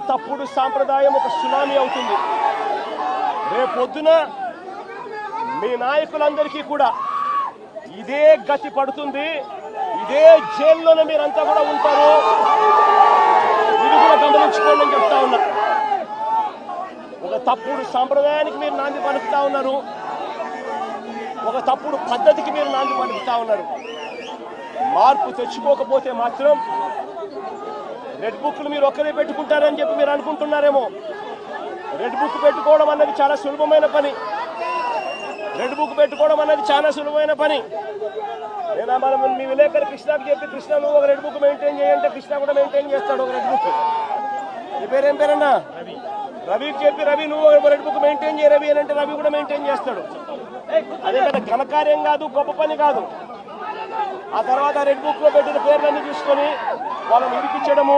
తప్పుడు సాంప్రదాయం ఒక సునామీ అవుతుంది. రేపొద్దున మీ నాయకులందరికీ కూడా ఇదే గతి పడుతుంది. ఇదే జైల్లోనే మీరంతా కూడా ఉంటారు. ఇది కూడా గమనించుకోండి అని చెప్తా ఉన్నా. ఒక తప్పుడు సాంప్రదాయానికి మీరు నాంది పలుకుతా ఉన్నారు. ఒక తప్పుడు పద్ధతికి మీరు నాంది పలుకుతా ఉన్నారు. మార్పు తెచ్చుకోకపోతే మాత్రం రెడ్ బుక్లు మీరు ఒక్కరే పెట్టుకుంటారని చెప్పి మీరు అనుకుంటున్నారేమో. రెడ్ బుక్ పెట్టుకోవడం అన్నది చాలా సులభమైన పని. రెడ్ బుక్ పెట్టుకోవడం అన్నది చాలా సులభమైన పని. నేను మనం మీ విలేకరు కృష్ణకి చెప్పి, కృష్ణ నువ్వు ఒక రెడ్ బుక్ మెయింటైన్ చేయంటే కృష్ణ కూడా మెయింటైన్ చేస్తాడు ఒక రెడ్ బుక్. నీ పేరేం పేరన్నా? రవికి చెప్పి, రవి నువ్వు ఒక రెడ్ బుక్ మెయింటైన్ చేయ రవి అని అంటే రవి కూడా మెయింటైన్ చేస్తాడు. అదే కదా ఘనకార్యం కాదు, గొప్ప పని కాదు. ఆ తర్వాత రెడ్ బుక్ లో పెట్టిన పేర్లన్నీ చూసుకొని వాళ్ళని ఇరికించడము,